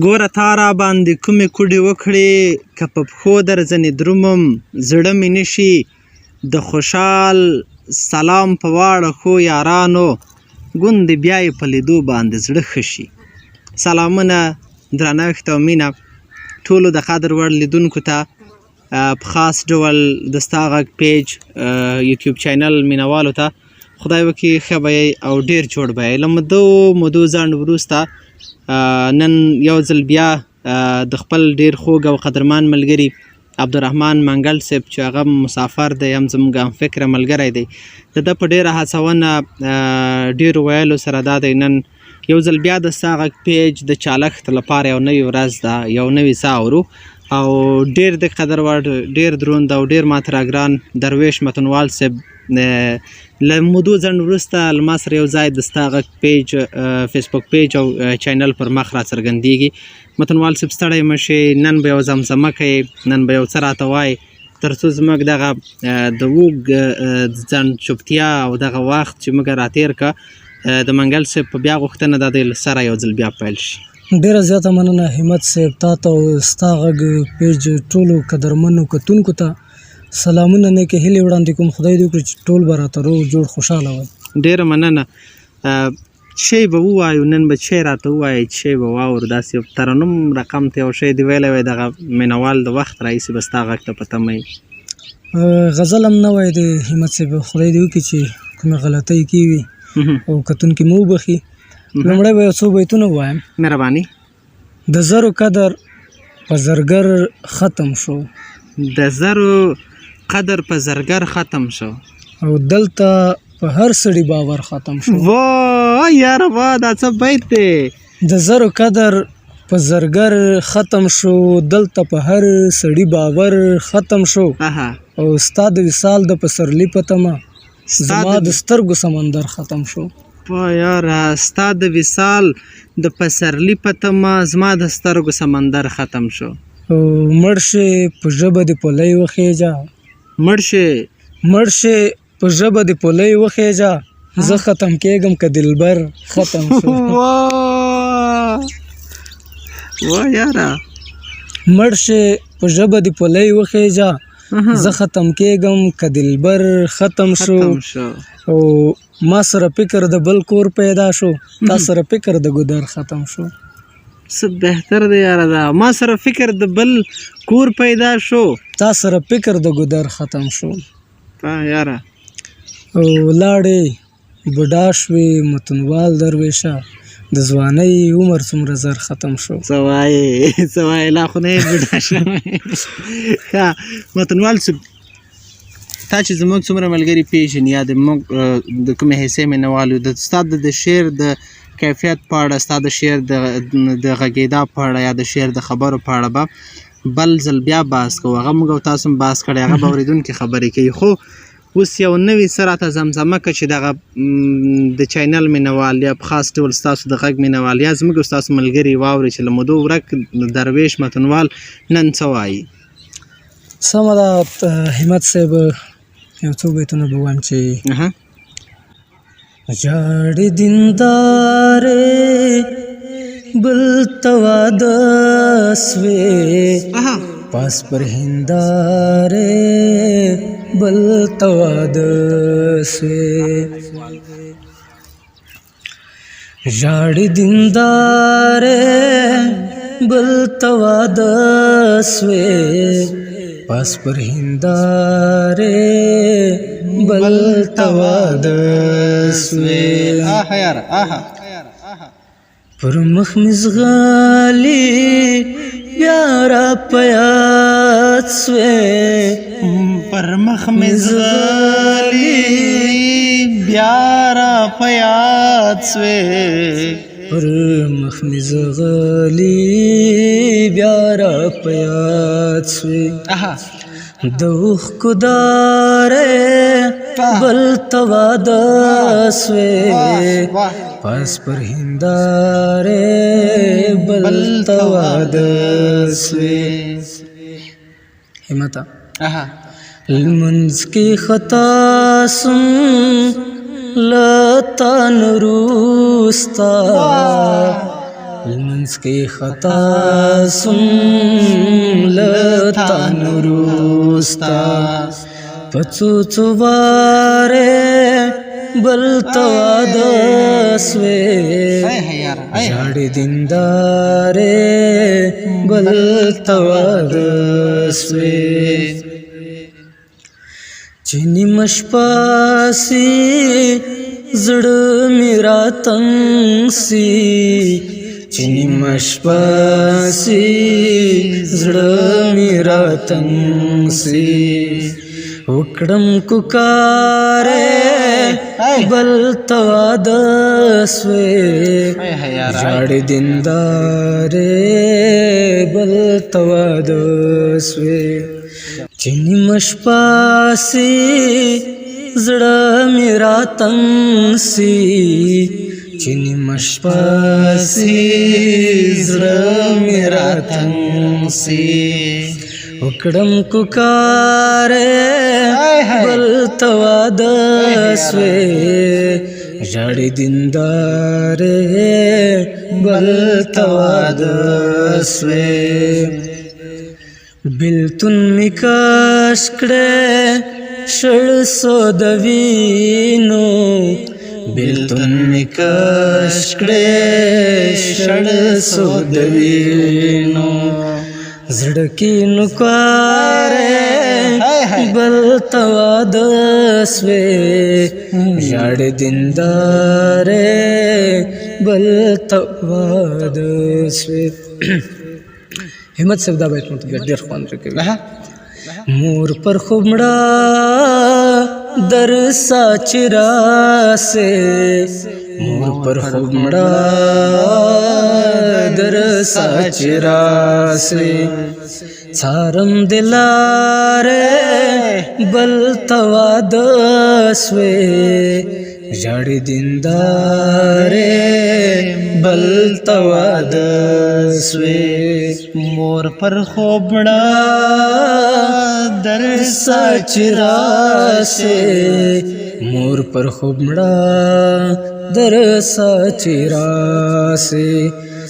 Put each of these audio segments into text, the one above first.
ګوره تا را باندې کومې کوډې وکړې که په پښو درځنې درومم زړه مې نشي د خوشحال سلام په واړه ښو یارانو ګوندې بیا یې په لیدو باندې زړه ښه شي. سلامونه درنښت او مینه ټولو د قدر وړ لیدونکو ته په خاص ډول د ستا غږ پیج یوټیوب چینل مینوالو ته خدای وکړي ښه به یې او ډېر جوړ به یې. له مودو ځنډ وروسته نن یو ځل بیا د خپل ډېر خوږ او قدرمن ملګري عبدالرحمن منګل صاحب چې هغه مسافر دی هم زموږ همفکره ملګری دی د ده په ډېره هڅونه ډېرو ویلو سره دا دی نن یو ځل بیا د ستا غږ پیج د چالښت لپاره یو نوې ورځ ده یو نوې ساه اورو او ډېر د قدر وړ ډېر دروند او ډېر ماته راګران درویش متنوال صاحب له مودو ځنډ وروسته له ما سره یو ځای د ستا غږ پیج فیسبوک پیج او چینل پر مخ را څرګندېږي. متنوال صاحب ستړی مه شې نن به یو زمزمه کوې نن به یو څه راته وایې تر څو زموږ دغه د اوږد ځنډ چوپتیا او دغه وخت چې موږ راتېر که د منګل صاحب په بیا غوښتنه دا دی له سره یو ځل بیا پیل شي. ډېره زیاته مننه همت صاحب تا ته او ستا غږ پیج ټولو قدرمنو کتونکو ته سلامونه نیکې هیلې وړاندې کوم. خدای دې وکړي چې ټول به راته روغ جوړ خوشحاله وي. ډېره مننه. شی به ووایو نن به شی راته ووایې چې شی به واورو داسې یو ترنم رقم ته یو شی دې ویلی وی دغه مینوال د وخت راهیسې به ستا غږ ته په تمه یي. غزل هم نه وای د همت صاحب خدای دې وکړي چې کومې غلطۍ کې وي او کتونکي مو وبخي. لومړی به یو څو بیتونه ووایم. مهرباني. د زرو قدر په زرګر ختم شو د زرو قدر په زرګر ختم شو او دلته په هر سړي باور ختم شو. واه یاره واه دا څه بیت دی. د زرو قدر په زرګر ختم شو دلته په هر سړي باور ختم شو او ستا د وصال د پسرلي په تمه زما د سترګو سمندر ختم شو. واه یاره ستا د وصال د پسرلي په تمه زما د سترګو سمندر ختم شو. مړ شې په ژبه د پولی وخیجه مړ شې په ژبه د پولی وخیجه زه ختم کېږم که دلبر ختم شو. واه یاره مړ شې په ژبه د پولی وخیجه زه ختم کېږم که دلبر ختم شو او ما سره فکر د بل کور پیدا شو تا سره فکر د ګودر ختم شو. څه بهتر دی یاره دا ما سره فکر د بل کور پیدا شو تا سره فکر د ګودر ختم شو. یاره او لاړې بوډا شوې متنوال درویشه د ځوانۍ عمر څومره زر ختم شو. څه وایې لا خو نه یې بوډا شوی. ښه متنوال صاحب تا چې زموږ څومره ملګري پېژني یا د موږ د کومې حصې مینوال یو ستا د شعر د کیفیت په اړه ستا د شعر د غږېدا په اړه یا د شعر د خبرو په اړه به بل ځل بیا بحث کوو. هغه موږ او تاسو هم بحث کړی هغه به اورېدونکي خبرې کوي خو اوس یو نوي څه راته زمزمه که چې دغه د چینل مینوال یا په خاص ډول ستاسو د غږ مینوال یا زموږ او ستاسو ملګري واوري چې له مودو ورک درویش متنوال نن څه وایي. سمه ده همت صاحب یو څو بیتونه به ووایم چې ژاړې دیندارې بل ته واده سوې پاس پر هندارې بل ته واده سوې ژاړې دیندارې بل ته واده سوې پاس پر هندارې بل ته واده سوې پر مخ مې ځغلي بیا را په یاد سوې پر مخ مې ځغلي بیا را په یاد سوې پر مخ مې ځغلي بیا را په یاد سوې د اوښکو دارې بل ته واده سوې پاس پر هندارې بل ته واده سوې. همتا لمنځ کې خطا سم لتا نروستا لمنځ کې خطا سم لتا نورستا پڅو څواره بل تواد سوې جاړې دیندارې بل تواد سوې چینی مشپاسی زړه میرا تنگ سی چینی مشپاسی زړه میرا تنگ سی وکړم کوکارې بل تواد سوې جاړې دیندارې بل تواد سوې چینی مشپاسی زړه میرا تنگ سی چینی مشپاسی زړه میرا تنگ سی وکړم کوکارې بل تواد سوې جاړې دیندارې بل تواد سوې بلتون می کش کړې شړ سود وینو بلتون می کش کړې شړ سود وینو زړه کې نوکارې بل تواد سوې جاړې دیندارې بل تواد سوې همت صاحب دا بیت مطلب ډېر خوند راکوي مور پر خومړه در ساچرا سے مور پر خومړه در ساچرا سے څارم دلاره بل تواد سوې جاړې دیندارې بل تواد سوې مور پر خوبړه در ساچرا سے مور پر خوبړه در ساچرا سے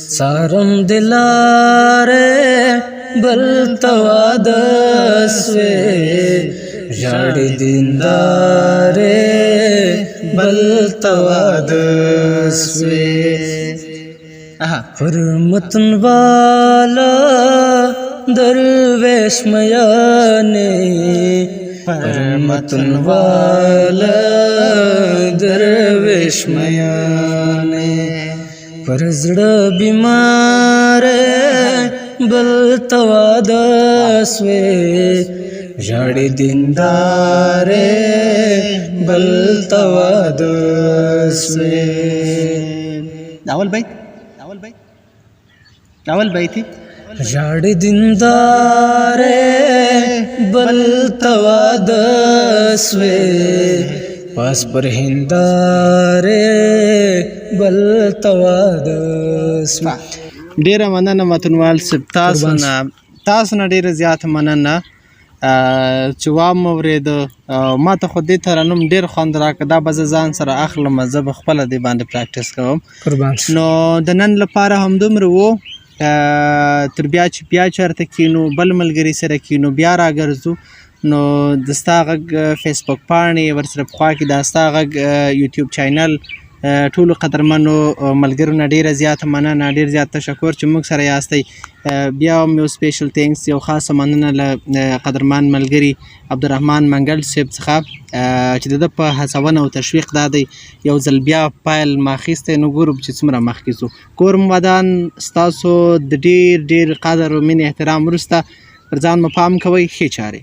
سارم دلاره بل تواد سوې جاړې دیندارې بل تواد سوې پر متن والا درویش میانے پر متن والا درویش میانے پر زړه بیمار بل تواد سوې جاړې دیندارې بل تواد سوې اول بیت جاړې دیندارې بل تواد سوې پاس پر هندارې بل تواد سوې ډیره مننه متنوال صاحب تاسو نه ډیره زیاته مننه چې وام اورېده ما ته خو دې ترنم ډېر خوند راکړه دا به زه ځان سره اخلم زه به خپله دې باندې پراکټس کوم نو د نن لپاره همدومره و تر بیا چې بیا چېرته کینو بل ملګري سره کینو بیا راګرځو نو د ستا غږ فیسبوک پاڼې ورسره په خوا کې دا ستا غږ یوټیوب چینل ټولو قدرمنو ملګرو نه ډیره زیاته مننه ډیر زیات تشکر چې موږ سره یاستئ بیا هم یو سپیشل تینکس یو خاصه مننه له قدرمن ملګري عبدالرحمن منګل صاحب څخه چې د ده په هڅونه او تشویق دا دی یو ځل بیا پایل ما اخیستی نو ګورو چې څومره مخکې ځو کور ودان ستاسو د ډیر ډیر قدر او مینې احترام وروسته پر ځان مو پام کوئ ښې چارې